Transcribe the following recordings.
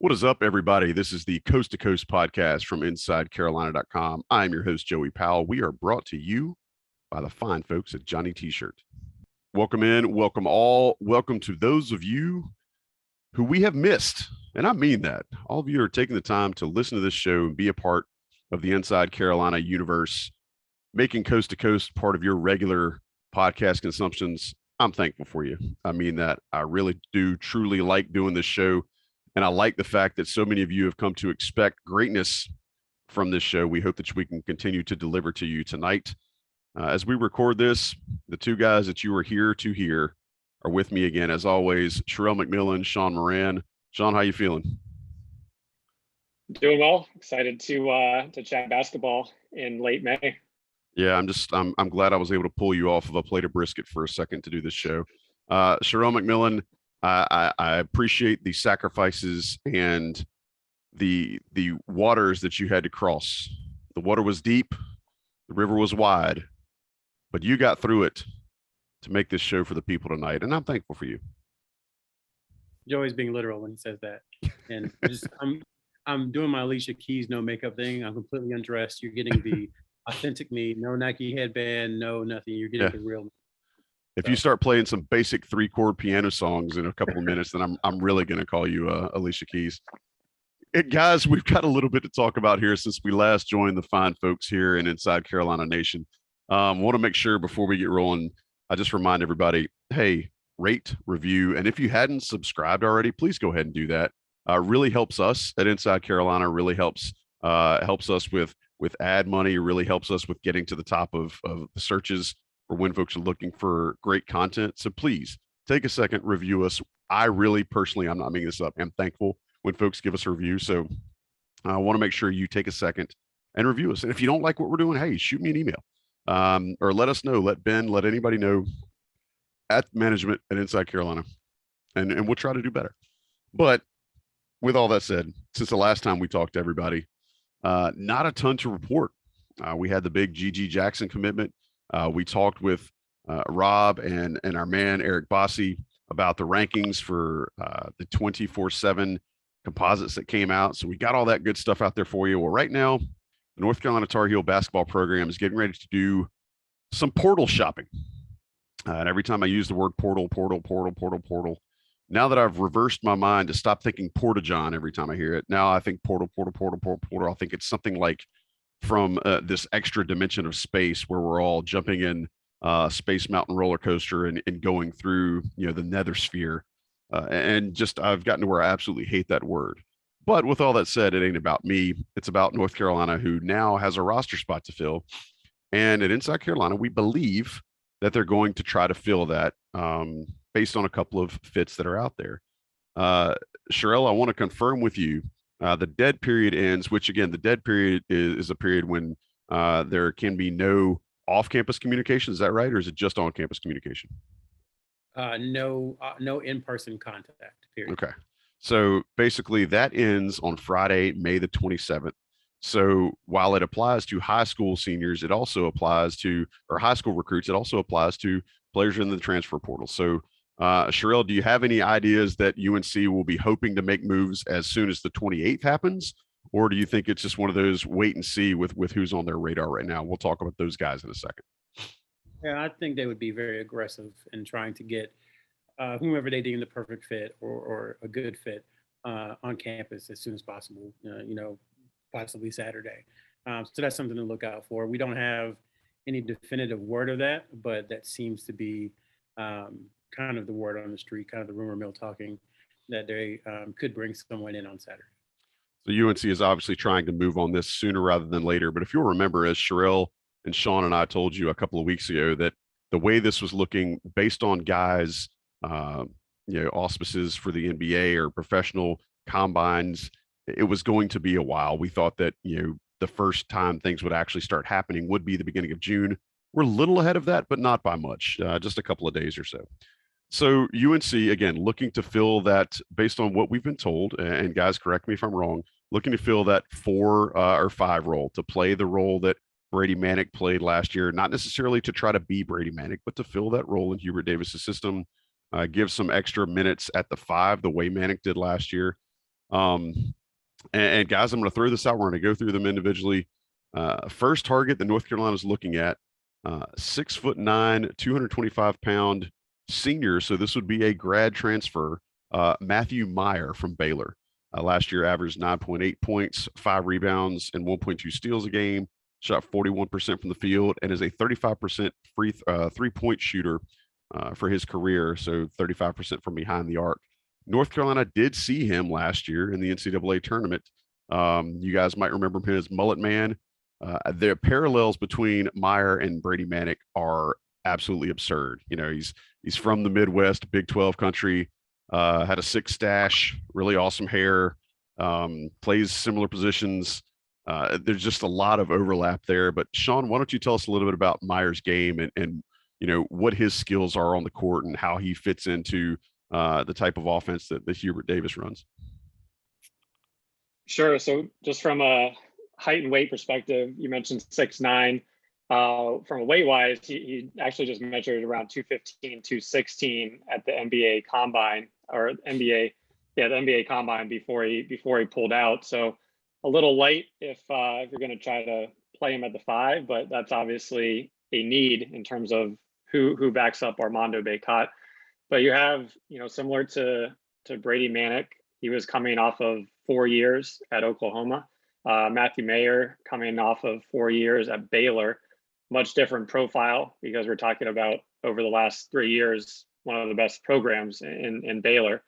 What is up, everybody? This is the Coast to Coast podcast from InsideCarolina.com. I'm your host, Joey Powell. We are brought to you by the fine folks at Johnny T-Shirt. Welcome in, welcome all. Welcome to those of you who we have missed. And I mean that. All of you are taking the time to listen to this show and be a part of the Inside Carolina universe, making Coast to Coast part of your regular podcast consumptions. I'm thankful for you. I mean that. I really do truly like doing this show. And I like the fact that so many of you have come to expect greatness from this show. We hope that we can continue to deliver to you tonight. As we record this, the two guys that you are here to hear are with me again, as always, Sherrell McMillan, Sean Moran. Sean, how you feeling? Doing well. Excited to chat basketball in late May. Yeah, I'm glad I was able to pull you off of a plate of brisket for a second to do this show. Sherrell McMillan, I appreciate the sacrifices and the waters that you had to cross. The water was deep, the river was wide, but you got through it to make this show for the people tonight, and I'm thankful for you. Joey's being literal when he says that, and I'm doing my Alicia Keys no makeup thing. I'm completely undressed. You're getting the authentic me, no Nike headband, no nothing. You're getting the real me. If you start playing some basic 3-chord piano songs in a couple of minutes, then I'm really going to call you Alicia Keys. Guys, we've got a little bit to talk about here since we last joined the fine folks here in Inside Carolina Nation. Want to make sure before we get rolling, I just remind everybody, hey, rate, review, and if you hadn't subscribed already, please go ahead and do that. Really helps us at Inside Carolina. Really helps us with ad money. Really helps us with getting to the top of the searches for when folks are looking for great content. So please take a second, review us. I really personally, I'm not making this up, I'm thankful when folks give us a review. So I want to make sure you take a second and review us. And if you don't like what we're doing, hey, shoot me an email or let us know. Let Ben, let anybody know at management at Inside Carolina, and we'll try to do better. But with all that said, since the last time we talked to everybody, not a ton to report. We had the big GG Jackson commitment. We talked with Rob and our man, Eric Bossi, about the rankings for the 24/7 composites that came out. So we got all that good stuff out there for you. Well, right now, the North Carolina Tar Heel basketball program is getting ready to do some portal shopping. And every time I use the word portal, now that I've reversed my mind to stop thinking Porta-John every time I hear it, now I think portal. I think it's something like from this extra dimension of space where we're all jumping in Space Mountain roller coaster and going through, the nether sphere. And just I've gotten to where I absolutely hate that word. But with all that said, it ain't about me. It's about North Carolina, who now has a roster spot to fill. And at Inside Carolina, we believe that they're going to try to fill that based on a couple of fits that are out there. Sherrell, I want to confirm with you, the dead period ends, which again, the dead period is a period when there can be no off-campus communication. Is that right? Or is it just on-campus communication? No in-person contact, period. Okay. So basically that ends on Friday, May the 27th. So while it applies to high school seniors, it also applies to, or high school recruits, it also applies to players in the transfer portal. So Sherrell, do you have any ideas that UNC will be hoping to make moves as soon as the 28th happens? Or do you think it's just one of those wait and see with who's on their radar right now? We'll talk about those guys in a second. Yeah, I think they would be very aggressive in trying to get whomever they deem the perfect fit or a good fit on campus as soon as possible, possibly Saturday. So that's something to look out for. We don't have any definitive word of that, but that seems to be kind of the word on the street, kind of the rumor mill talking that they could bring someone in on Saturday. So UNC is obviously trying to move on this sooner rather than later. But if you'll remember, as Sherrell and Sean and I told you a couple of weeks ago, that the way this was looking based on guys, auspices for the NBA or professional combines, it was going to be a while. We thought that, the first time things would actually start happening would be the beginning of June. We're a little ahead of that, but not by much, just a couple of days or so. So UNC, again, looking to fill that based on what we've been told, and guys, correct me if I'm wrong, looking to fill that 4 or 5 role, to play the role that Brady Manick played last year, not necessarily to try to be Brady Manick, but to fill that role in Hubert Davis's system, give some extra minutes at the 5, the way Manick did last year. And guys, I'm going to throw this out. We're going to go through them individually. First target that North Carolina is looking at, 6'9", 225-pound senior. So this would be a grad transfer. Matthew Meyer from Baylor. Last year averaged 9.8 points, 5 rebounds, and 1.2 steals a game. Shot 41% from the field and is a 35% three-point shooter for his career. So 35% from behind the arc. North Carolina did see him last year in the NCAA tournament. You guys might remember him as Mullet Man. The parallels between Meyer and Brady Manick are absolutely absurd. You know, he's from the Midwest, Big 12 country, had a 6 stash, really awesome hair, plays similar positions. There's just a lot of overlap there. But Sean, why don't you tell us a little bit about Meyer's game and you know, what his skills are on the court and how he fits into the type of offense that Hubert Davis runs? Sure. So just from a height and weight perspective, you mentioned 6'9". From a weight wise, he actually just measured around 215, 216 at the NBA combine or the NBA combine before he pulled out. So a little light if you're going to try to play him at the 5, but that's obviously a need in terms of who backs up Armando Bacot. But you have, you know, similar to Brady Manick, he was coming off of 4 years at Oklahoma. Matthew Meyer coming off of 4 years at Baylor. Much different profile because we're talking about over the last 3 years, one of the best programs in Baylor.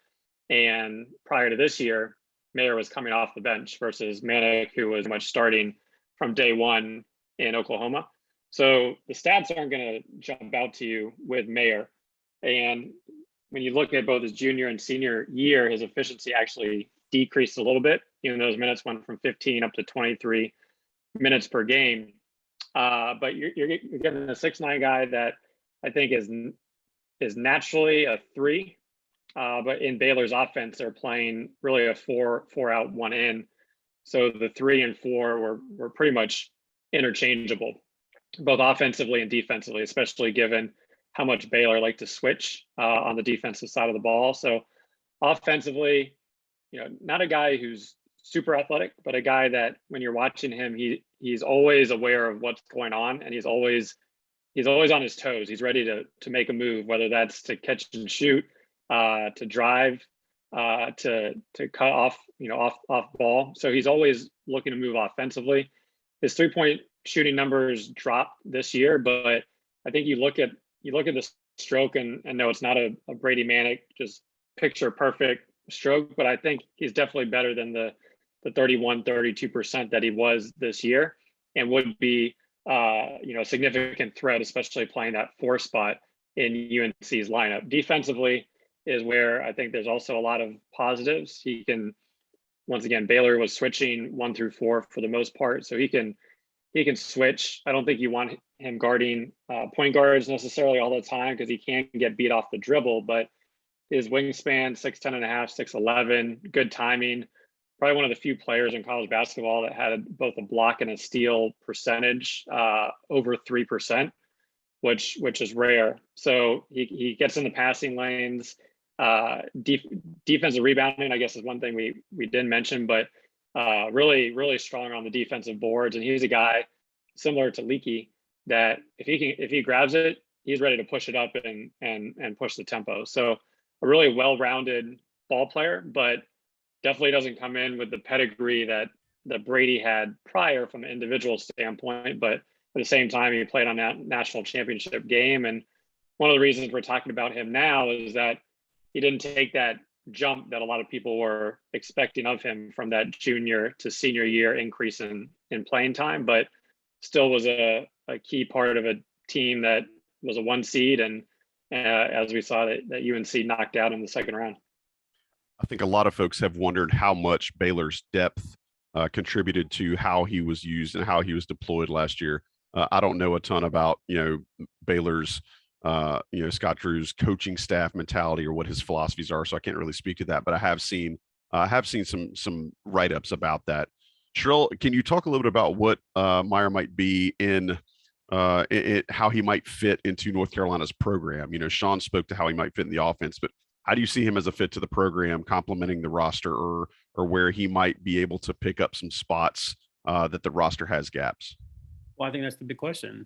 And prior to this year, Meyer was coming off the bench versus Manick, who was much starting from day one in Oklahoma. So the stats aren't going to jump out to you with Meyer. And when you look at both his junior and senior year, his efficiency actually decreased a little bit. Even though his minutes went from 15 up to 23 minutes per game. But you're getting a 6'9" guy that I think is naturally a 3. But in Baylor's offense, they're playing really a 4 out, 1 in. So the 3 and 4 were pretty much interchangeable, both offensively and defensively, especially given how much Baylor liked to switch on the defensive side of the ball. So offensively, you know, not a guy who's super athletic, but a guy that when you're watching him, he's always aware of what's going on, and he's always on his toes. He's ready to make a move, whether that's to catch and shoot, to drive, to cut off, you know, off ball. So he's always looking to move offensively. His 3-point shooting numbers dropped this year, but I think you look at the stroke and no, it's not a Brady Manick just picture perfect stroke, but I think he's definitely better than the 32% that he was this year, and would be you know, a significant threat, especially playing that 4 spot in UNC's lineup. Defensively is where I think there's also a lot of positives. He can, once again, Baylor was switching 1 through 4 for the most part, so he can switch. I don't think you want him guarding point guards necessarily all the time because he can get beat off the dribble, but his wingspan, 6'10 and a half, 6'11, good timing. Probably one of the few players in college basketball that had both a block and a steal percentage over 3%, which is rare. So he gets in the passing lanes. Defensive rebounding, I guess, is one thing we didn't mention, but really strong on the defensive boards. And he's a guy similar to Leaky that if he grabs it, he's ready to push it up and push the tempo. So a really well-rounded ball player, but definitely doesn't come in with the pedigree that Brady had prior from an individual standpoint. But at the same time, he played on that national championship game. And one of the reasons we're talking about him now is that he didn't take that jump that a lot of people were expecting of him from that junior to senior year increase in playing time, but still was a key part of a team that was a 1 seed. And as we saw that UNC knocked out in the second round. I think a lot of folks have wondered how much Baylor's depth contributed to how he was used and how he was deployed last year. I don't know a ton about, you know, Baylor's, you know, Scott Drew's coaching staff mentality or what his philosophies are, so I can't really speak to that. But I have seen some write-ups about that. Sherrell, can you talk a little bit about what Meyer might be in how he might fit into North Carolina's program? You know, Sean spoke to how he might fit in the offense, but How do you see him as a fit to the program, complementing the roster, or where he might be able to pick up some spots that the roster has gaps? Well, I think that's the big question.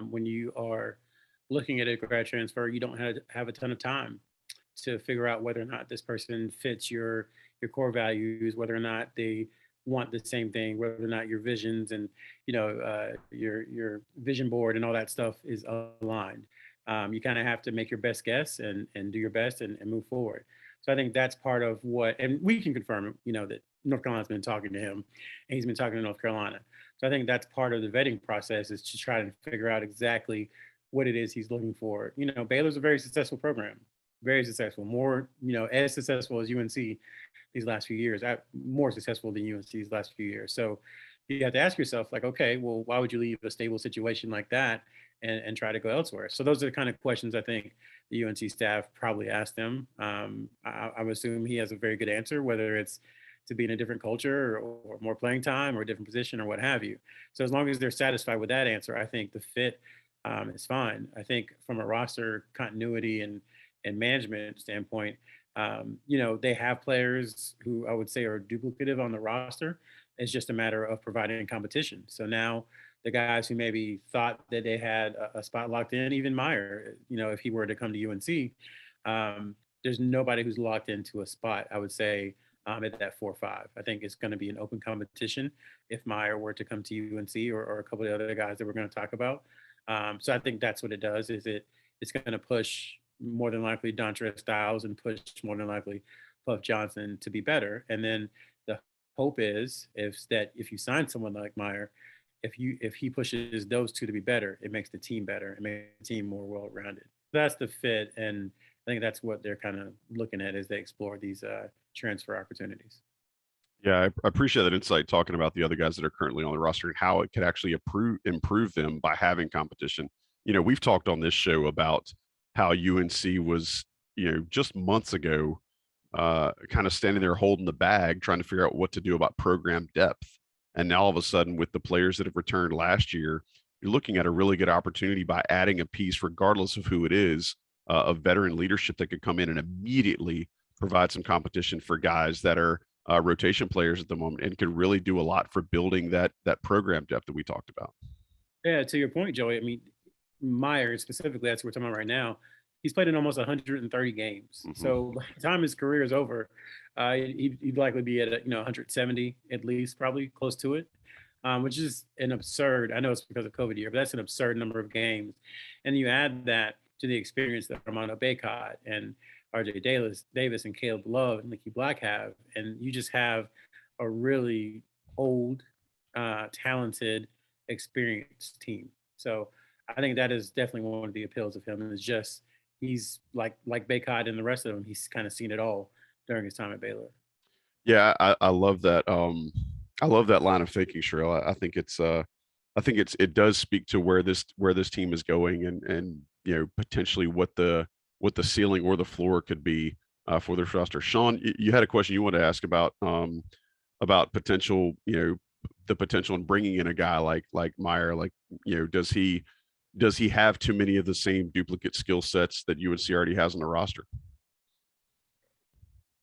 When you are looking at a grad transfer, you don't have a ton of time to figure out whether or not this person fits your core values, whether or not they want the same thing, whether or not your visions and your vision board and all that stuff is aligned. You kind of have to make your best guess and do your best and move forward. So I think that's part of what, and we can confirm, that North Carolina's been talking to him, and he's been talking to North Carolina. So I think that's part of the vetting process, is to try to figure out exactly what it is he's looking for. Baylor's a very successful program, very successful, more, as successful as UNC these last few years, more successful than UNC these last few years. So you have to ask yourself, like, okay, well, why would you leave a stable situation like that and try to go elsewhere? So those are the kind of questions I think the UNC staff probably asked him. I would assume he has a very good answer, whether it's to be in a different culture or more playing time or a different position or what have you. So as long as they're satisfied with that answer, I think the fit is fine. I think from a roster continuity and management standpoint, they have players who I would say are duplicative on the roster. It's just a matter of providing competition. So now the guys who maybe thought that they had a spot locked in, even Meyer, if he were to come to UNC, there's nobody who's locked into a spot, I would say, at that 4-5. I think it's going to be an open competition if Meyer were to come to UNC or a couple of the other guys that we're going to talk about. So I think that's what it does, is it's going to push more than likely Dontrez Styles and push more than likely Puff Johnson to be better. And then the hope is if you sign someone like Meyer, if he pushes those two to be better, it makes the team better. It makes the team more well-rounded. That's the fit, and I think that's what they're kind of looking at as they explore these transfer opportunities. Yeah, I appreciate that insight, talking about the other guys that are currently on the roster and how it could actually improve them by having competition. We've talked on this show about how UNC was, just months ago, kind of standing there holding the bag, trying to figure out what to do about program depth. And now all of a sudden, with the players that have returned last year, you're looking at a really good opportunity by adding a piece, regardless of who it is, of veteran leadership that could come in and immediately provide some competition for guys that are rotation players at the moment, and could really do a lot for building that program depth that we talked about. Yeah, to your point, Joey, I mean, Meyer specifically, that's what we're talking about right now. He's played in almost 130 games. Mm-hmm. So by the time his career is over, he'd likely be at 170 at least, probably close to it, which is an absurd. I know it's because of COVID year, but that's an absurd number of games. And you add that to the experience that Armando Bacot and RJ Davis and Caleb Love and Leaky Black have, and you just have a really old, talented, experienced team. So I think that is definitely one of the appeals of him. And it's just he's like Bacot and the rest of them. He's kind of seen it all during his time at Baylor. Yeah, I love that. I love that line of thinking, Sherrell. I think it does speak to where this team is going, and potentially what the ceiling or the floor could be for their roster. Sean, you had a question you wanted to ask about potential, the potential in bringing in a guy like Meyer. Like, does he have too many of the same duplicate skill sets that UNC already has on the roster?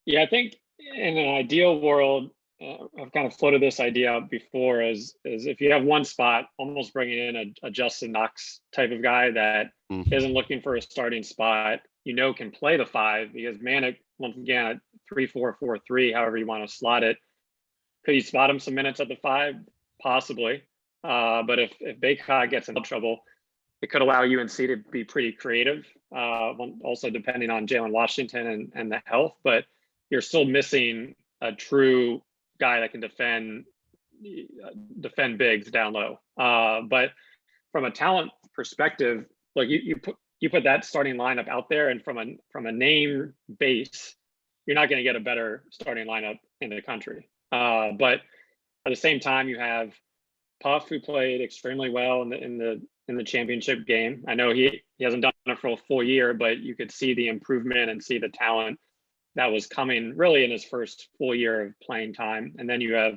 Yeah, I think in an ideal world, I've kind of floated this idea out before, is if you have one spot, almost bringing in a Justin Knox type of guy that isn't looking for a starting spot, can play the 5, because Manic, once again, at 3-4-4-3, however you want to slot it, could you spot him some minutes at the 5? Possibly. But if Bacot gets in trouble, it could allow UNC to be pretty creative, also depending on Jalen Washington and the health, but you're still missing a true guy that can defend bigs down low. But from a talent perspective, look, you put that starting lineup out there, and from a name base, you're not going to get a better starting lineup in the country. But at the same time, you have Puff, who played extremely well in the championship game. I know he hasn't done it for a full year, but you could see the improvement and see the talent that was coming really in his first full year of playing time. And then you have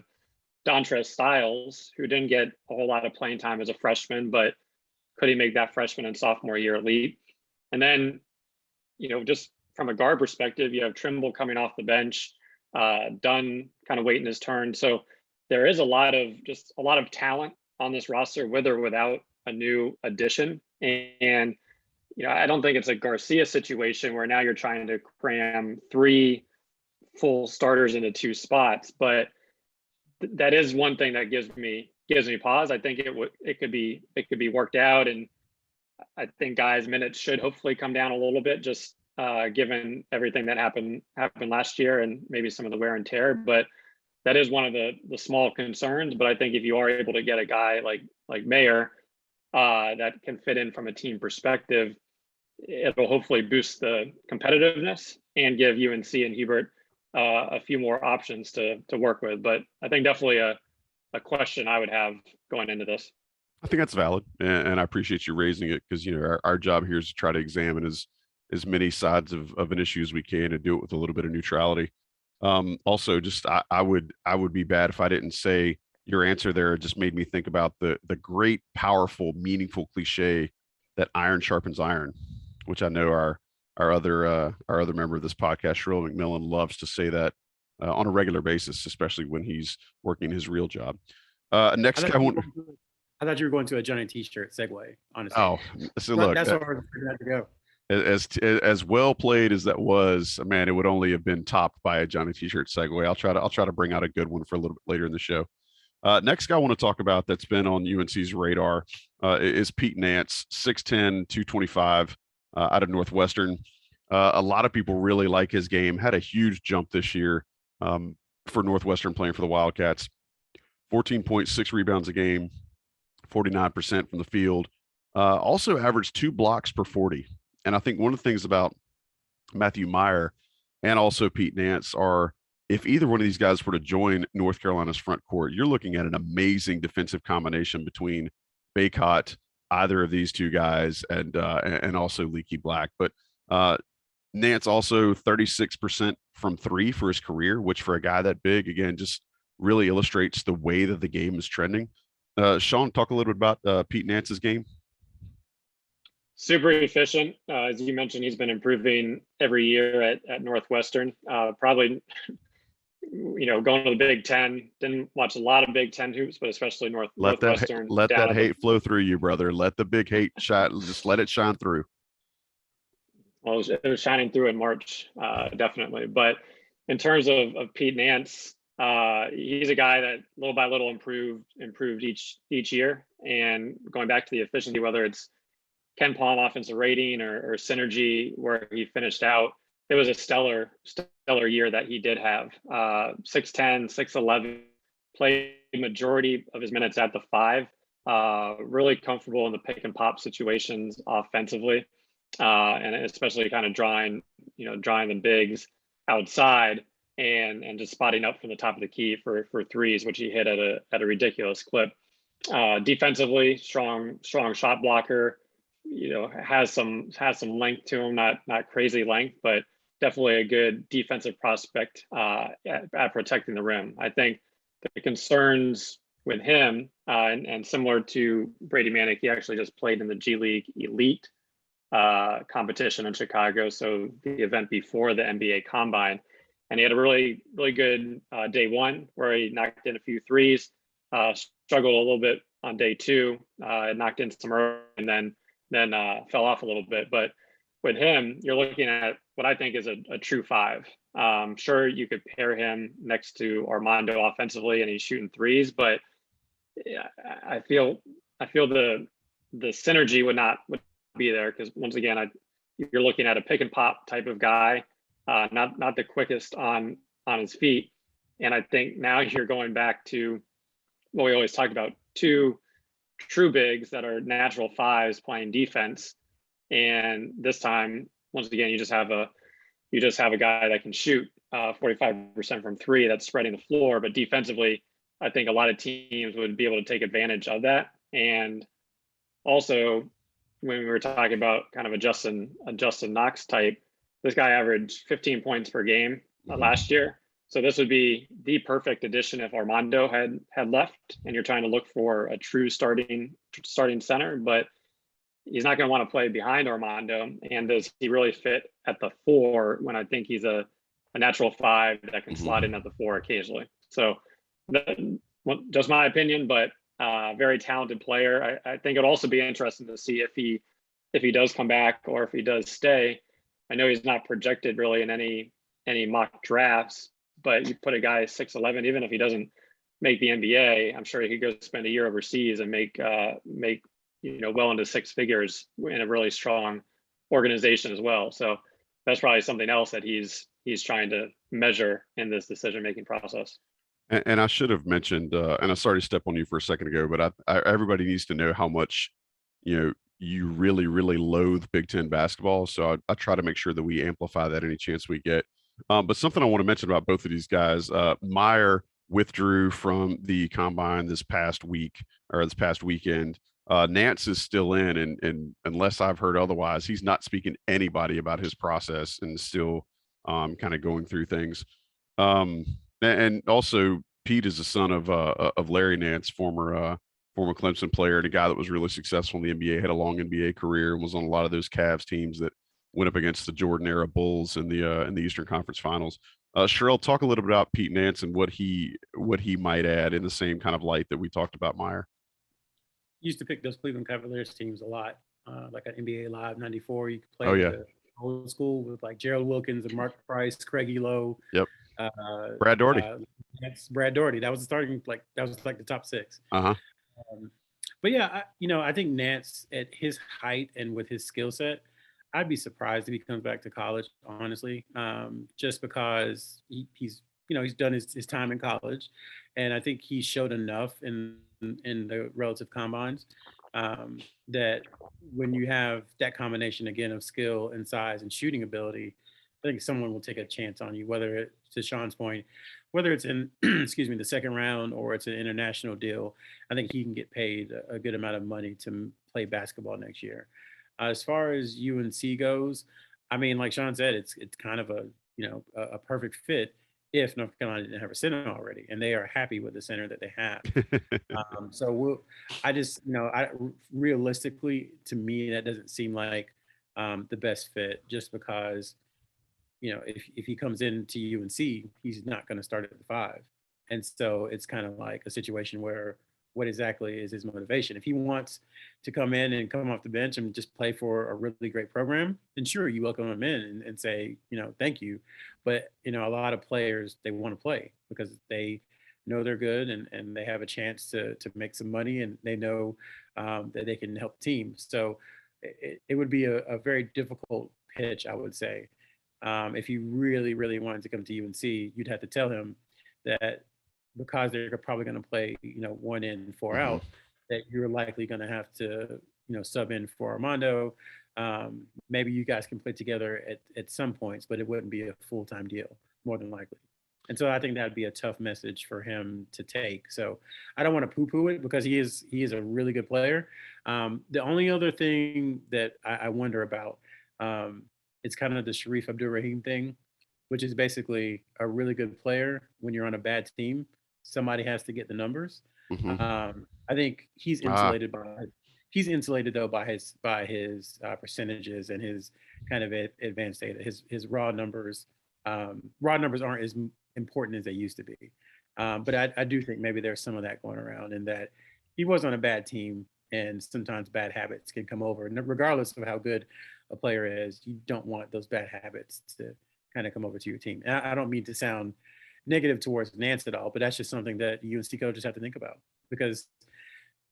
Dontrez Styles, who didn't get a whole lot of playing time as a freshman, but could he make that freshman and sophomore year elite? And then, just from a guard perspective, you have Trimble coming off the bench, Dunn kind of waiting his turn. So there is a lot of talent on this roster, with or without a new addition. And I don't think it's a Garcia situation where now you're trying to cram 3 full starters into 2 spots, but that is one thing that gives me pause. I think it could be worked out, and I think guys' minutes should hopefully come down a little bit, just given everything that happened last year and maybe some of the wear and tear. But that is one of the small concerns. But I think if you are able to get a guy like Mayer that can fit in from a team perspective, it'll hopefully boost the competitiveness and give UNC and Hubert a few more options to work with. But I think definitely a question I would have going into this. I think that's valid, and I appreciate you raising it, because our job here is to try to examine as many sides of an issue as we can and do it with a little bit of neutrality. Also, just I would be bad if I didn't say your answer there just made me think about the great, powerful, meaningful cliche that iron sharpens iron, which I know our other member of this podcast, Sherrell McMillan, loves to say that on a regular basis, especially when he's working his real job. Next guy, I thought you were going to a Johnny T-shirt segue, honestly. Oh, so look, that's where I had to go. As well played as that was, man, it would only have been topped by a Johnny T-shirt segue. I'll try to bring out a good one for a little bit later in the show. Next guy I want to talk about that's been on UNC's radar is Pete Nance, 6'10", 225, out of Northwestern. A lot of people really like his game. Had a huge jump this year for Northwestern playing for the Wildcats. 14.6 rebounds a game, 49% from the field. Also averaged 2 blocks per 40. And I think one of the things about Matthew Meyer and also Pete Nance are, if either one of these guys were to join North Carolina's front court, you're looking at an amazing defensive combination between Baycott, either of these two guys, and also Leaky Black. But Nance also 36% from 3 for his career, which for a guy that big, again, just really illustrates the way that the game is trending. Sean, talk a little bit about Pete Nance's game. Super efficient. As you mentioned, he's been improving every year at Northwestern. Probably, going to the Big Ten. Didn't watch a lot of Big Ten hoops, but especially Northwestern. Let that hate flow through you, brother. Let the big hate shine. Just let it shine through. Well, it was shining through in March, definitely. But in terms of Pete Nance, he's a guy that little by little improved each year. And going back to the efficiency, whether it's Ken Palm offensive rating or synergy where he finished out, it was a stellar year that he did have. 6'10", 6'11", played majority of his minutes at the 5. Really comfortable in the pick and pop situations offensively, and especially kind of drawing the bigs outside and just spotting up from the top of the key for threes, which he hit at a ridiculous clip. Defensively, strong shot blocker. Has some length to him, not crazy length, but definitely a good defensive prospect at protecting the rim. I think the concerns with him, and similar to Brady Manick, he actually just played in the G League Elite competition in Chicago, so the event before the NBA Combine, and he had a really good day 1 where he knocked in a few threes, struggled a little bit on day 2, knocked in some early, and then fell off a little bit. But with him, you're looking at what I think is a true 5. Sure, you could pair him next to Armando offensively, and he's shooting threes, but I feel the synergy would not be there, because once again, you're looking at a pick and pop type of guy, not the quickest on his feet. And I think now you're going back to what we always talked about, 2 true bigs that are natural 5s playing defense. And this time, once again, you just have a guy that can shoot 45% from 3, that's spreading the floor. But defensively, I think a lot of teams would be able to take advantage of that. And also, when we were talking about kind of a Justin Knox type, this guy averaged 15 points per game last year. So this would be the perfect addition if Armando had left, and you're trying to look for a true starting center. But he's not going to want to play behind Armando. And does he really fit at the 4 when I think he's a natural 5 that can slot in at the 4 occasionally? So just my opinion, but very talented player. I think it'd also be interesting to see if he does come back or if he does stay. I know he's not projected really in any mock drafts, but you put a guy 6'11", even if he doesn't make the NBA, I'm sure he could go spend a year overseas and make well into 6 figures in a really strong organization as well. So that's probably something else that he's trying to measure in this decision-making process. And I should have mentioned, and I started to step on you for a second ago, but everybody needs to know how much, you really, really loathe Big Ten basketball. So I try to make sure that we amplify that any chance we get. But something I want to mention about both of these guys, Meyer withdrew from the combine this past weekend. Nance is still in, and unless I've heard otherwise, he's not speaking to anybody about his process and still kind of going through things. And also Pete is the son of Larry Nance, former Clemson player, and a guy that was really successful in the NBA, had a long NBA career, and was on a lot of those Cavs teams that went up against the Jordan era Bulls in the Eastern Conference Finals. Sherrell, talk a little bit about Pete Nance and what he might add in the same kind of light that we talked about Meyer. Used to pick those Cleveland Cavaliers teams a lot, like at NBA Live '94. You could play the old school with like Gerald Wilkins and Mark Price, Craig Elo. Yep. Brad Daugherty. That's Brad Daugherty. That was the starting, that was like the top 6. But yeah, I think Nance at his height and with his skill set, I'd be surprised if he comes back to college, honestly, just because he's done his time in college, and I think he showed enough in the relative combines that when you have that combination again of skill and size and shooting ability, I think someone will take a chance on you, whether it, to Sean's point, whether it's in the second round or it's an international deal. I think he can get paid a good amount of money to play basketball next year. As far as UNC goes, I mean, like Sean said, it's kind of a perfect fit if North Carolina didn't have a center already, and they are happy with the center that they have. Realistically, to me, that doesn't seem like the best fit, just because, if he comes into UNC, he's not going to start at the 5. And so it's kind of like a situation where what exactly is his motivation? If he wants to come in and come off the bench and just play for a really great program, then sure, you welcome him in and say, thank you. But, a lot of players, they want to play because they know they're good and they have a chance to make some money, and they know that they can help the team. So it would be a very difficult pitch, I would say. If you really, really wanted to come to UNC, you'd have to tell him that because they're probably going to play, 1 in, 4 out, that you're likely going to have to, sub in for Armando. Maybe you guys can play together at some points, but it wouldn't be a full-time deal, more than likely. And so I think that'd be a tough message for him to take. So I don't want to poo-poo it because he is a really good player. The only other thing that I wonder about, it's kind of the Sharif Abdul-Rahim thing, which is basically a really good player. When you're on a bad team, somebody has to get the numbers. I think he's insulated by his percentages and his kind of advanced data. His raw numbers aren't as important as they used to be. But I do think maybe there's some of that going around, in that he was on a bad team, and sometimes bad habits can come over. And regardless of how good a player is, you don't want those bad habits to kind of come over to your team. And I don't mean to sound negative towards Nance at all, but that's just something that UNC coaches have to think about, because,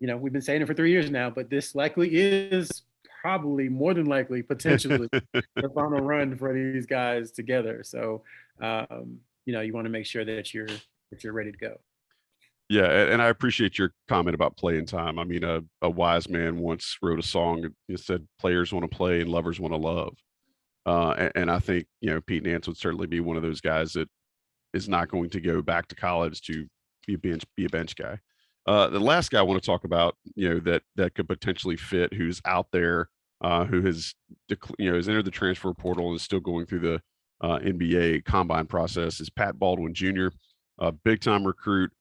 we've been saying it for 3 years now, but this likely is probably more than likely potentially the final run for these guys together. So, you want to make sure that you're ready to go. Yeah, and I appreciate your comment about playing time. I mean, a wise man once wrote a song that said, "Players want to play and lovers want to love." And I think, Pete Nance would certainly be one of those guys that is not going to go back to college to be a bench guy. The last guy I want to talk about, that could potentially fit, who's out there, who has entered the transfer portal and is still going through the NBA combine process, is Pat Baldwin Jr., a big time recruit,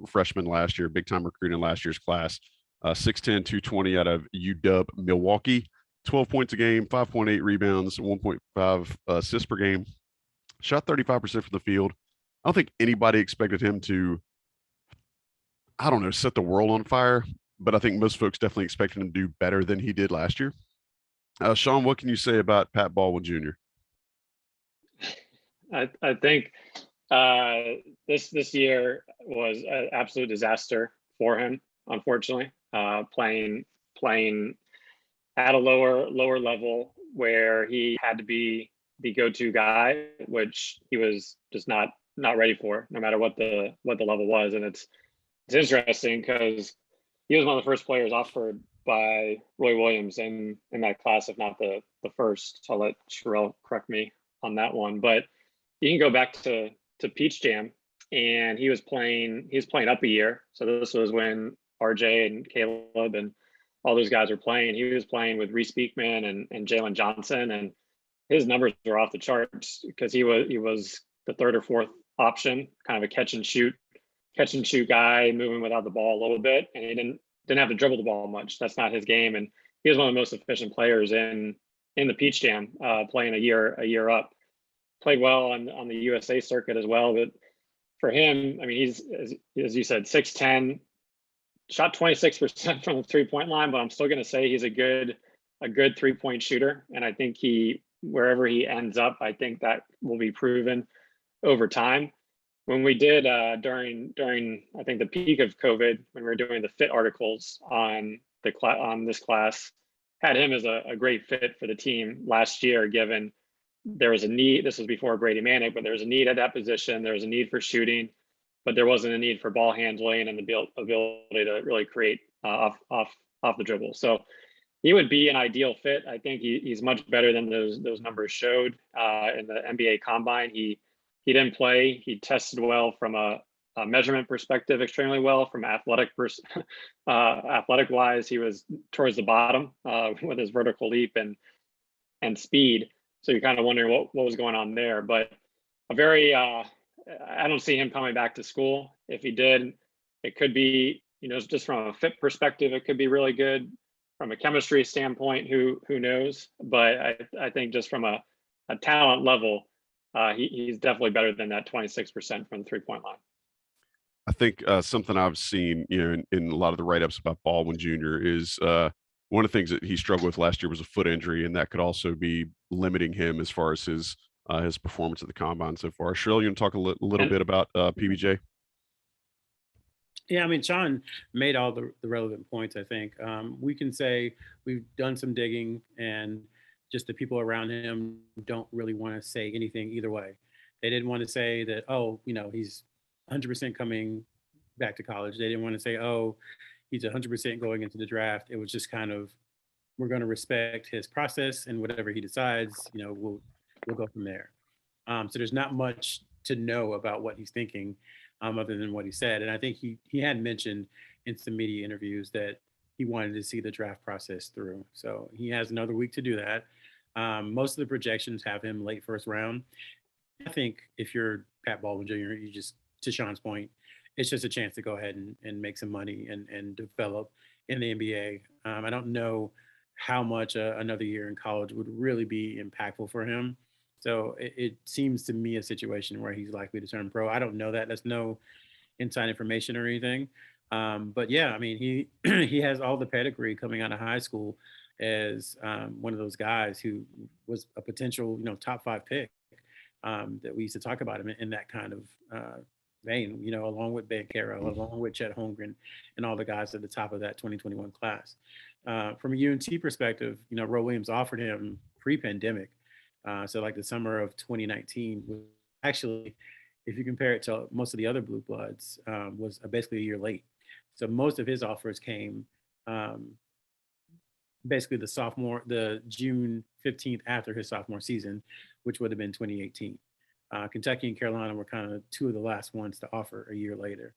freshman last year, big time recruit in last year's class. 6'10", 220 out of UW Milwaukee. 12 points a game, 5.8 rebounds, 1.5 assists per game. Shot 35% from the field. I don't think anybody expected him to, I don't know, set the world on fire, but I think most folks definitely expected him to do better than he did last year. Sean, what can you say about Pat Baldwin Jr.? I think this year was an absolute disaster for him, unfortunately. Playing at a lower level where he had to be the go-to guy, which he was just not ready for, no matter what the level was. And it's interesting because he was one of the first players offered by Roy Williams in that class, if not the first. So I'll let Sherrell correct me on that one. But you can go back to Peach Jam, and he was playing up a year. So this was when RJ and Caleb and all those guys were playing. He was playing with Reese Beekman and Jalen Johnson, and his numbers were off the charts because he was the third or fourth option, kind of a catch and shoot guy, moving without the ball a little bit, and he didn't have to dribble the ball much. That's not his game, and he was one of the most efficient players in the Peach Jam, playing a year up. Played well on the USA circuit as well, but for him, I mean, he's as you said, 6'10", shot 26% from the 3-point line, but I'm still going to say he's a good 3-point shooter, and I think wherever he ends up, I think that will be proven over time. When we did during I think the peak of COVID, when we were doing the fit articles on this class, had him as a great fit for the team last year, given there was a need. This was before Brady Manick, but there was a need at that position. There was a need for shooting, but there wasn't a need for ball handling and the ability to really create off the dribble. So he would be an ideal fit. I think he's much better than those numbers showed in the NBA Combine. He didn't play. He tested well from a measurement perspective, extremely well from athletic wise. He was towards the bottom with his vertical leap and speed. So you're kind of wondering what was going on there. But a very, I don't see him coming back to school. If he did, it could be, just from a fit perspective, it could be really good. From a chemistry standpoint, who knows? But I think just from a talent level, he's definitely better than that 26% from the 3-point line. I think something I've seen, in a lot of the write-ups about Baldwin Jr. is one of the things that he struggled with last year was a foot injury, and that could also be limiting him as far as his performance at the combine so far. Sherrell, you want to talk a little bit about PBJ? Yeah, I mean, Sean made all the relevant points, I think. We can say we've done some digging, and just the people around him don't really want to say anything either way. They didn't want to say that, he's 100% coming back to college. They didn't want to say, he's 100% going into the draft. It was just kind of, we're going to respect his process, and whatever he decides, we'll go from there. So there's not much to know about what he's thinking, other than what he said. And I think he had mentioned in some media interviews that he wanted to see the draft process through. So he has another week to do that. Most of the projections have him late first round. I think if you're Pat Baldwin Jr., you just, to Sean's point, it's just a chance to go ahead and make some money and develop in the NBA. I don't know how much another year in college would really be impactful for him. So it seems to me a situation where he's likely to turn pro. I don't know that. That's no inside information or anything. But yeah, I mean, he has all the pedigree coming out of high school as one of those guys who was a potential, top 5 pick that we used to talk about him in that kind of vein, along with Ben Carroll, along with Chet Holmgren, and all the guys at the top of that 2021 class. From a UNT perspective, Roy Williams offered him pre-pandemic. So like the summer of 2019 was actually, if you compare it to most of the other Blue Bloods, was basically a year late. So most of his offers came basically the June 15th after his sophomore season, which would have been 2018. Kentucky and Carolina were kind of 2 of the last ones to offer a year later.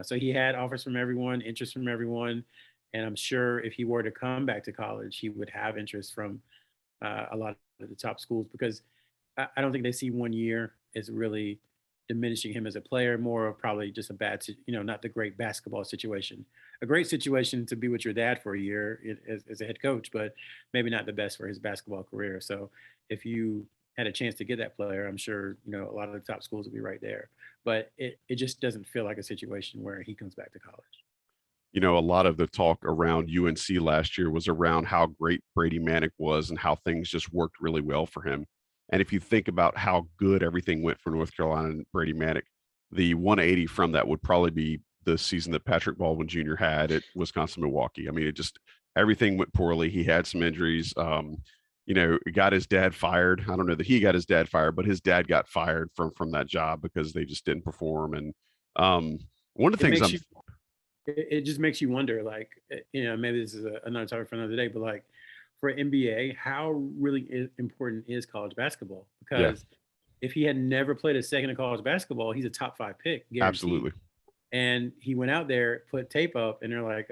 So he had offers from everyone, interest from everyone. And I'm sure if he were to come back to college, he would have interest from a lot of the top schools, because I don't think they see 1 year as really diminishing him as a player, more of probably just a bad, not the great basketball situation. A great situation to be with your dad for a year as a head coach, but maybe not the best for his basketball career. So if you had a chance to get that player, I'm sure, a lot of the top schools would be right there. But it just doesn't feel like a situation where he comes back to college. A lot of the talk around UNC last year was around how great Brady Manick was and how things just worked really well for him. And if you think about how good everything went for North Carolina and Brady Manick, the 180 from that would probably be the season that Patrick Baldwin Jr. had at Wisconsin Milwaukee. I mean, everything went poorly. He had some injuries. Got his dad fired. I don't know that he got his dad fired, but his dad got fired from that job because they just didn't perform. And one of the things it just makes you wonder, like, maybe this is another topic for another day, but like for NBA, how really important is college basketball? Because if he had never played a second of college basketball, he's a top 5 pick. Guaranteed. Absolutely. And he went out there, put tape up, and they're like,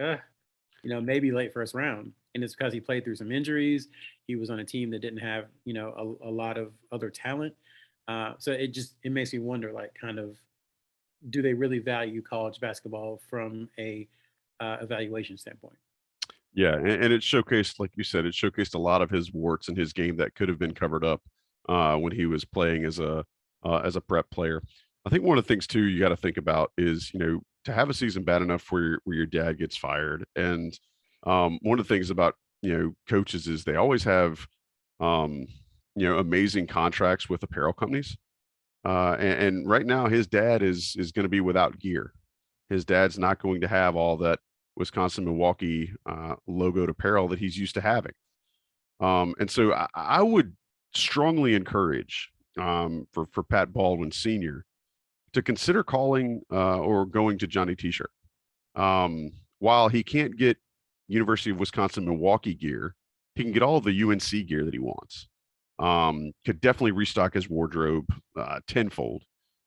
maybe late first round. And it's because he played through some injuries. He was on a team that didn't have, a lot of other talent. So it makes me wonder, like, kind of, do they really value college basketball from a evaluation standpoint? Yeah, and it showcased, like you said, a lot of his warts in his game that could have been covered up when he was playing as a prep player. I think one of the things too you got to think about is to have a season bad enough where your dad gets fired, and one of the things about coaches is they always have amazing contracts with apparel companies. And right now, his dad is going to be without gear. His dad's not going to have all that Wisconsin Milwaukee logoed apparel that he's used to having. And so I would strongly encourage for Pat Baldwin Sr. to consider calling or going to Johnny T-shirt. While he can't get University of Wisconsin Milwaukee gear, he can get all of the UNC gear that he wants. Could definitely restock his wardrobe tenfold.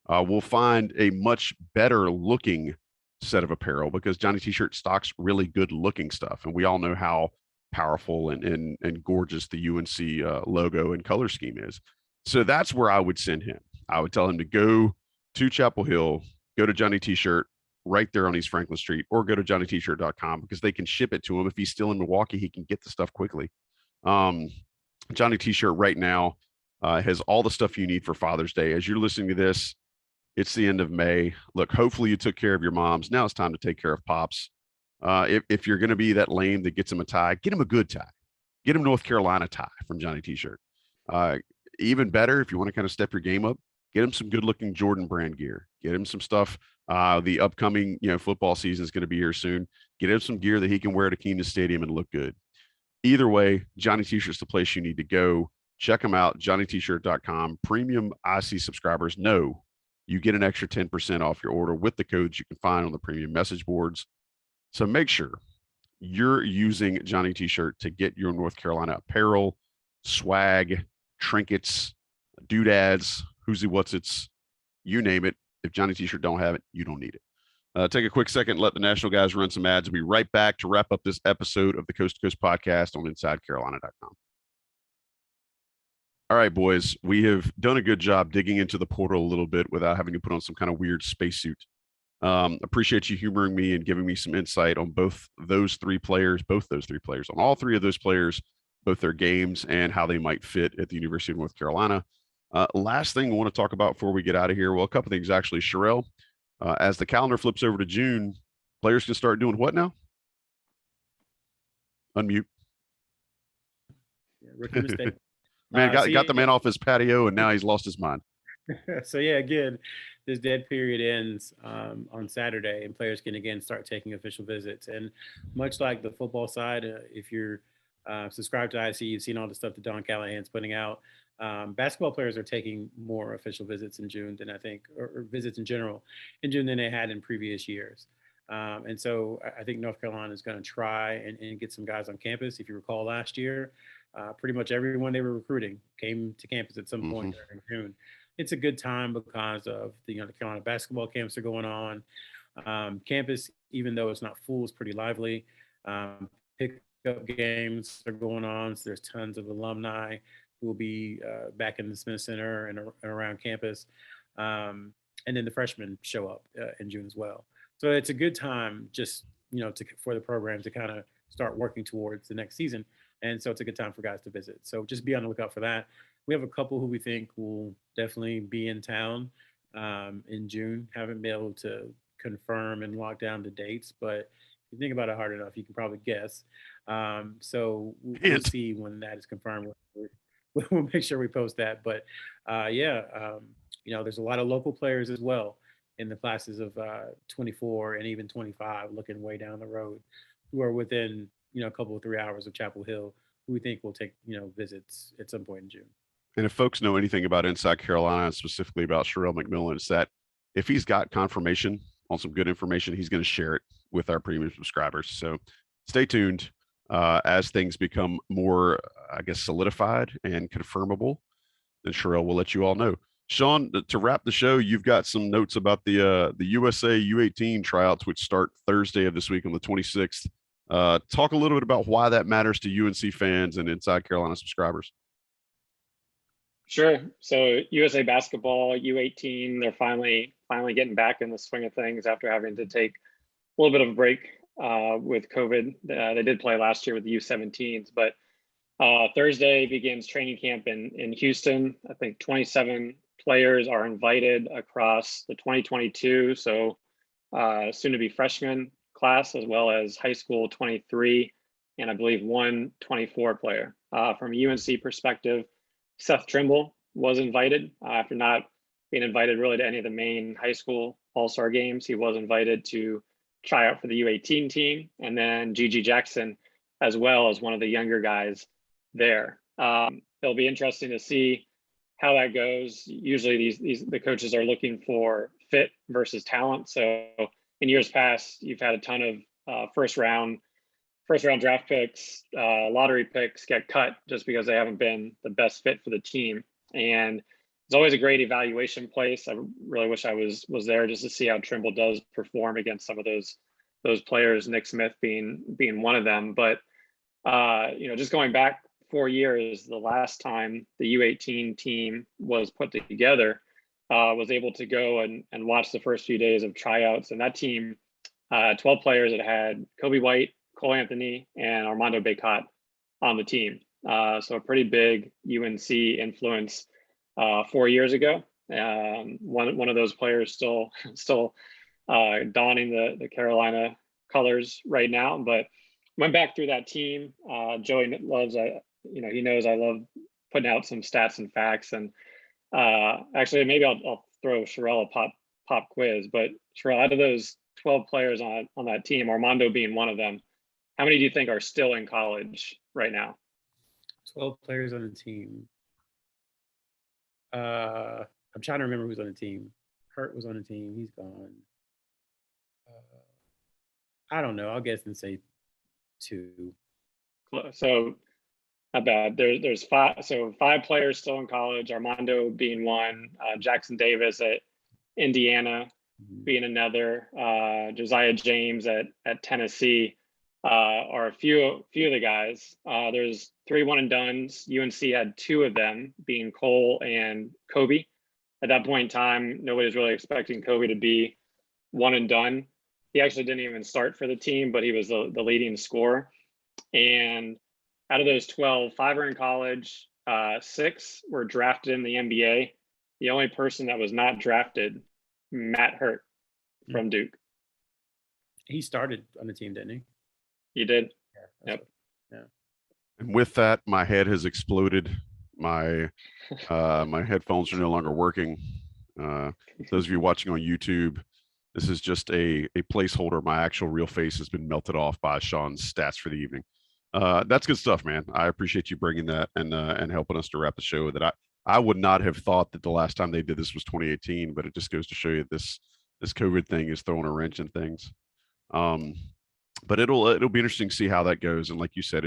We'll find a much better looking set of apparel because Johnny T-shirt stocks really good looking stuff. And we all know how powerful and gorgeous the UNC logo and color scheme is. So that's where I would send him. I would tell him to go to Chapel Hill, go to Johnny T-shirt right there on East Franklin Street, or go to johnnytshirt.com because they can ship it to him. If he's still in Milwaukee, he can get the stuff quickly. Johnny T-shirt right now has all the stuff you need for Father's Day. As you're listening to this, it's the end of May. Look, hopefully you took care of your moms. Now it's time to take care of Pops. If you're going to be that lame that gets him a tie, get him a good tie. Get him North Carolina tie from Johnny T-shirt. Even better, if you want to kind of step your game up, get him some good-looking Jordan brand gear. Get him some stuff. The upcoming football season is going to be here soon. Get him some gear that he can wear to Keenan Stadium and look good. Either way, Johnny T-shirt's the place you need to go. Check them out, johnnytshirt.com. Premium IC subscribers know you get an extra 10% off your order with the codes you can find on the premium message boards. So make sure you're using Johnny T-shirt to get your North Carolina apparel, swag, trinkets, doodads, who's what's it's, you name it. If Johnny T-shirt don't have it, you don't need it. Take a quick second, let the national guys run some ads. We'll be right back to wrap up this episode of the Coast to Coast podcast on InsideCarolina.com. All right, boys, we have done a good job digging into the portal a little bit without having to put on some kind of weird spacesuit. Appreciate you humoring me and giving me some insight on both those three players, on all three of those players, both their games and how they might fit at the University of North Carolina. Last thing I want to talk about before we get out of here, well, a couple things actually. Sherrell, as the calendar flips over to June, players can start doing what now? Unmute. Yeah, rookie mistake. Man, got the man off his patio, and now he's lost his mind. So, yeah, again, this dead period ends on Saturday, and players can, again, start taking official visits. And much like the football side, if you're subscribed to IC, you've seen all the stuff that Don Callahan's putting out. Basketball players are taking more official visits in June than I think, or visits in general in June than they had in previous years. And so I think North Carolina is going to try and get some guys on campus. If you recall last year, pretty much everyone they were recruiting came to campus at some point during June. It's a good time because of the Carolina basketball camps are going on. Campus, even though it's not full, is pretty lively. Pickup games are going on. So there's tons of alumni who will be back in the Smith Center and around campus. And and then the freshmen show up in June as well. So it's a good time just, for the program to kind of start working towards the next season. And so it's a good time for guys to visit. So just be on the lookout for that. We have a couple who we think will definitely be in town in June. Haven't been able to confirm and lock down the dates, but if you think about it hard enough, you can probably guess. So we'll see when that is confirmed. We'll make sure we post that. But there's a lot of local players as well in the classes of 24 and even 25, looking way down the road, who are within a couple of 3 hours of Chapel Hill, who we think will take visits at some point in June. And if folks know anything about Inside Carolina, and specifically about Sherrell McMillan, it's that if he's got confirmation on some good information, he's going to share it with our premium subscribers. So stay tuned as things become more, I guess, solidified and confirmable. Then Sherrell will let you all know. Sean, to wrap the show, you've got some notes about the USA U18 tryouts, which start Thursday of this week on the 26th. Talk a little bit about why that matters to UNC fans and Inside Carolina subscribers. Sure. So USA basketball U18, they're finally getting back in the swing of things after having to take a little bit of a break with COVID. They did play last year with the U17s, but Thursday begins training camp in Houston. I think 27 players are invited across the 2022, so soon to be freshman class, as well as high school 23, and I believe one 24 player. From a UNC perspective, Seth Trimble was invited after not being invited really to any of the main high school all-star games. He was invited to try out for the U18 team, and then Gigi Jackson as well as one of the younger guys there. It'll be interesting to see how that goes. Usually the coaches are looking for fit versus talent. So in years past, you've had a ton of first round draft picks, lottery picks get cut just because they haven't been the best fit for the team. And it's always a great evaluation place. I really wish I was there just to see how Trimble does perform against some of those players, Nick Smith being one of them. But just going back 4 years, the last time the U18 team was put together, was able to go and watch the first few days of tryouts. And that team, 12 players that had Kobe White, Cole Anthony, and Armando Bacot on the team. So a pretty big UNC influence 4 years ago. One of those players still donning the Carolina colors right now, but went back through that team. Joey loves, he knows I love putting out some stats and facts. And actually, maybe I'll throw Sherrell a pop quiz. But Sherrell, out of those 12 players on that team, Armando being one of them, how many do you think are still in college right now? 12 players on the team. I'm trying to remember who's on the team. Kurt was on the team. He's gone. I don't know. I'll guess and say 2. So not bad. There's 5. So 5 players still in college. Armando being one. Jackson Davis at Indiana being another. Josiah James at Tennessee are a few of the guys. There's 3 one and dones. UNC had 2 of them, being Cole and Kobe. At that point in time, nobody's really expecting Kobe to be one and done. He actually didn't even start for the team, but he was the leading scorer. And out of those 12, 5 are in college, 6 were drafted in the NBA. The only person that was not drafted, Matt Hurt from Duke. He started on the team, didn't he? He did. Yep. Yeah. And with that, my head has exploded. My my headphones are no longer working. Those of you watching on YouTube, this is just a placeholder. My actual real face has been melted off by Sean's stats for the evening. That's good stuff, man. I appreciate you bringing that and helping us to wrap the show. That I would not have thought that the last time they did this was 2018, but it just goes to show you this COVID thing is throwing a wrench in things. But it'll be interesting to see how that goes. And like you said,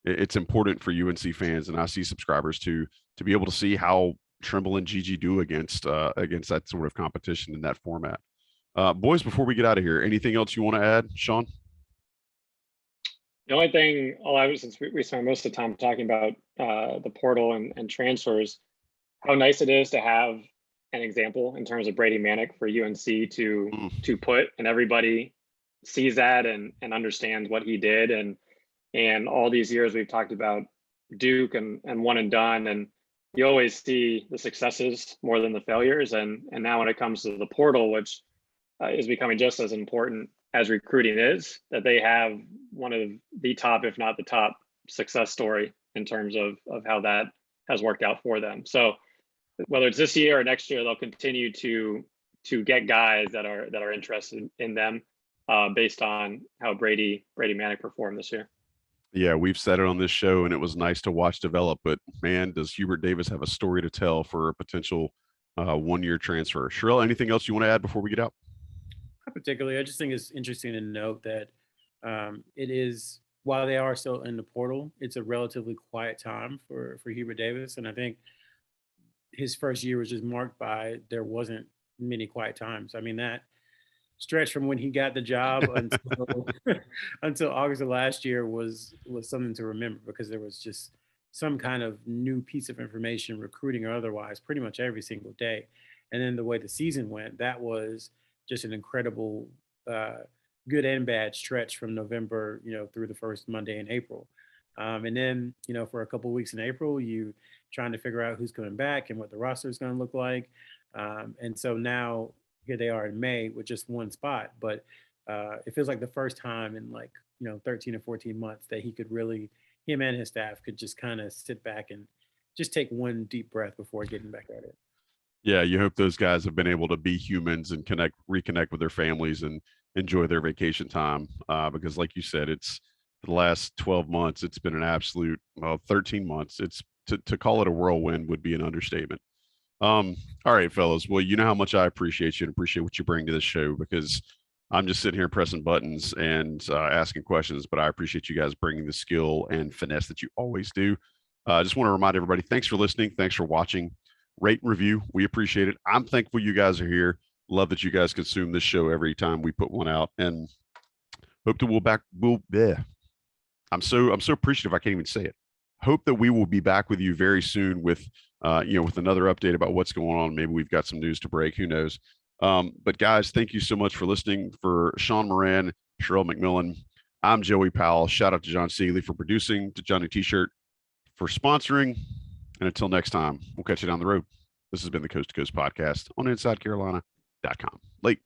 it's important for UNC fans and IC subscribers to be able to see how Trimble and Gigi do against that sort of competition in that format. Boys, before we get out of here, anything else you want to add, Sean? The only thing, since we spent most of the time talking about the portal and transfers, how nice it is to have an example in terms of Brady Manick for UNC to put, and everybody sees that and understands what he did. And all these years we've talked about Duke and one and done, and you always see the successes more than the failures. And now when it comes to the portal, which is becoming just as important as recruiting is, that they have one of the top, if not the top, success story in terms of how that has worked out for them. So whether it's this year or next year, they'll continue to get guys that are interested in them based on how Brady Manick performed this year. Yeah, we've said it on this show, and it was nice to watch develop. But man, does Hubert Davis have a story to tell for a potential one-year transfer? Sherrell, anything else you want to add before we get out? Not particularly. I just think it's interesting to note that it is, while they are still in the portal, it's a relatively quiet time for Hubert Davis. And I think his first year was just marked by there wasn't many quiet times. I mean, that stretch from when he got the job until August of last year was something to remember, because there was just some kind of new piece of information, recruiting or otherwise, pretty much every single day. And then the way the season went, that was just an incredible good and bad stretch from November, through the first Monday in April. And then, for a couple of weeks in April, you trying to figure out who's coming back and what the roster is going to look like. And so now here they are in May with just one spot, but it feels like the first time in 13 or 14 months that him and his staff could just kind of sit back and just take one deep breath before getting back at it. Yeah, you hope those guys have been able to be humans and reconnect with their families and enjoy their vacation time. Because like you said, it's the last 12 months, it's been an absolute, 13 months. It's to call it a whirlwind would be an understatement. All right, fellas. Well, you know how much I appreciate you and appreciate what you bring to this show, because I'm just sitting here pressing buttons and asking questions, but I appreciate you guys bringing the skill and finesse that you always do. I just want to remind everybody, thanks for listening. Thanks for watching. Rate and review. We appreciate it. I'm thankful you guys are here. Love that you guys consume this show every time we put one out, and hope that I'm so appreciative. I can't even say it. Hope that we will be back with you very soon with another update about what's going on. Maybe we've got some news to break. Who knows? But guys, thank you so much for listening. For Sean Moran, Sherrell McMillan, I'm Joey Powell. Shout out to John Seeley for producing, to Johnny T-Shirt for sponsoring. And until next time, we'll catch you down the road. This has been the Coast to Coast Podcast on InsideCarolina.com. Late.